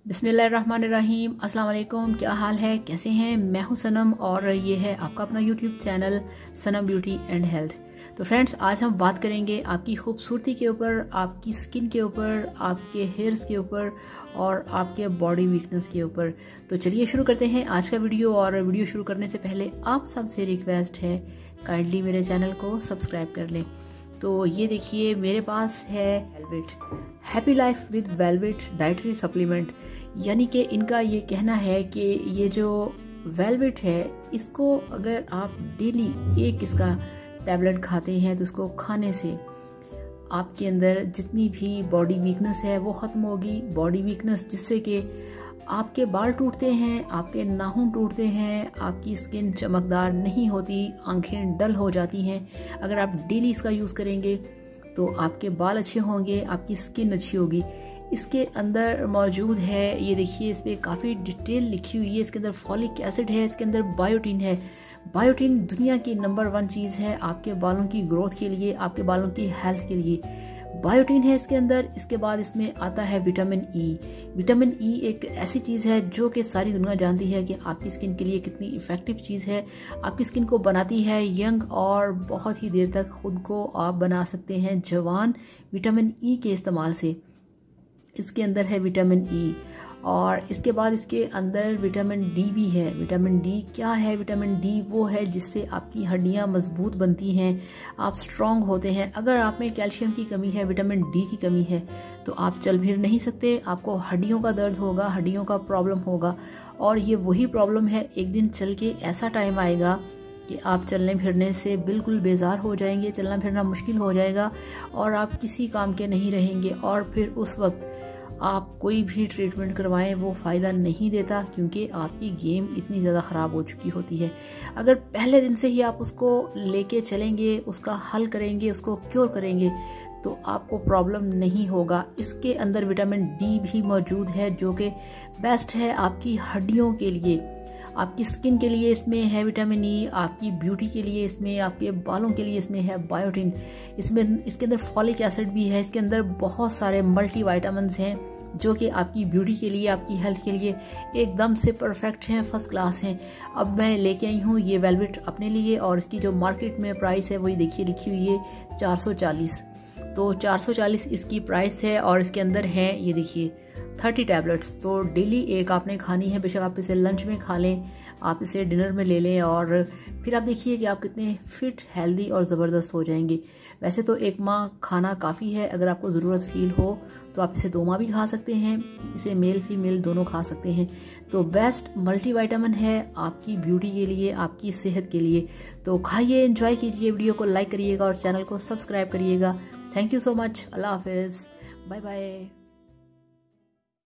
बिस्मिल्लाहिर्रहमानिर्रहीम। अस्सलाम वालेकुम। क्या हाल है, कैसे हैं? मैं हूं सनम और ये है आपका अपना YouTube channel Sanam beauty and health. तो फ्रेंड्स, आज हम बात करेंगे आपकी खूबसूरती के ऊपर, आपकी स्किन के ऊपर, आपके हेयर्स के ऊपर और आपके बॉडी वीकनेस के ऊपर। तो चलिए शुरू करते हैं आज का वीडियो। और वीडियो शुरू करने से पहले आप सबसे रिक्वेस्ट है, काइंडली मेरे चैनल को सब्सक्राइब कर लें। तो ये देखिए, मेरे पास है velvet happy life with velvet dietary supplement. यानी कि इनका ये कहना है कि ये जो वेलवेट है, इसको अगर आप डेली एक इसका टैबलेट खाते हैं तो उसको खाने से आपके अंदर जितनी भी बॉडी वीकनेस है वो ख़त्म होगी। बॉडी वीकनेस जिससे कि आपके बाल टूटते हैं, आपके नाखून टूटते हैं, आपकी स्किन चमकदार नहीं होती, आंखें डल हो जाती हैं। अगर आप डेली इसका यूज़ करेंगे तो आपके बाल अच्छे होंगे, आपकी स्किन अच्छी होगी। इसके अंदर मौजूद है, ये देखिए, इस पर काफ़ी डिटेल लिखी हुई है। इसके अंदर फॉलिक एसिड है, इसके अंदर बायोटीन है। बायोटीन दुनिया की नंबर 1 चीज़ है आपके बालों की ग्रोथ के लिए, आपके बालों की हेल्थ के लिए। बायोटीन है इसके अंदर। इसके बाद इसमें आता है विटामिन ई। विटामिन ई एक ऐसी चीज़ है जो कि सारी दुनिया जानती है कि आपकी स्किन के लिए कितनी इफ़ेक्टिव चीज़ है। आपकी स्किन को बनाती है यंग और बहुत ही देर तक खुद को आप बना सकते हैं जवान विटामिन ई के इस्तेमाल से। इसके अंदर है विटामिन ई। और इसके बाद इसके अंदर विटामिन डी भी है। विटामिन डी क्या है? विटामिन डी वो है जिससे आपकी हड्डियां मजबूत बनती हैं, आप स्ट्रॉन्ग होते हैं। अगर आप में कैल्शियम की कमी है, विटामिन डी की कमी है, तो आप चल फिर नहीं सकते, आपको हड्डियों का दर्द होगा, हड्डियों का प्रॉब्लम होगा। और ये वही प्रॉब्लम है, एक दिन चल के ऐसा टाइम आएगा कि आप चलने फिरने से बिल्कुल बेजार हो जाएंगे, चलना फिरना मुश्किल हो जाएगा और आप किसी काम के नहीं रहेंगे। और फिर उस वक्त आप कोई भी ट्रीटमेंट करवाएं वो फ़ायदा नहीं देता, क्योंकि आपकी गेम इतनी ज़्यादा ख़राब हो चुकी होती है। अगर पहले दिन से ही आप उसको लेके चलेंगे, उसका हल करेंगे, उसको क्योर करेंगे, तो आपको प्रॉब्लम नहीं होगा। इसके अंदर विटामिन डी भी मौजूद है जो कि बेस्ट है आपकी हड्डियों के लिए, आपकी स्किन के लिए इसमें है विटामिन ई, आपकी ब्यूटी के लिए इसमें, आपके बालों के लिए इसमें है बायोटीन। इसमें इसके अंदर फॉलिक एसिड भी है। इसके अंदर बहुत सारे मल्टी विटामिन्स हैं जो कि आपकी ब्यूटी के लिए, आपकी हेल्थ के लिए एकदम से परफेक्ट हैं, फर्स्ट क्लास हैं। अब मैं लेके आई हूँ ये वेलवेट अपने लिए और इसकी जो मार्केट में प्राइस है वही देखिए लिखी हुई है 440। तो 440 इसकी प्राइस है और इसके अंदर है ये देखिए 30 टैबलेट्स। तो डेली एक आपने खानी है, बेशक आप इसे लंच में खा लें, आप इसे डिनर में ले लें और फिर आप देखिए कि आप कितने फिट, हेल्दी और ज़बरदस्त हो जाएंगे। वैसे तो एक माह खाना काफ़ी है, अगर आपको ज़रूरत फील हो तो आप इसे 2 माह भी खा सकते हैं, इसे मेल फीमेल दोनों खा सकते हैं। तो बेस्ट मल्टीविटामिन है आपकी ब्यूटी के लिए, आपकी सेहत के लिए। तो खाइए, एंजॉय कीजिए, वीडियो को लाइक करिएगा और चैनल को सब्सक्राइब करिएगा। Thank you so much. अल्लाह हाफिज़, बाय बाय।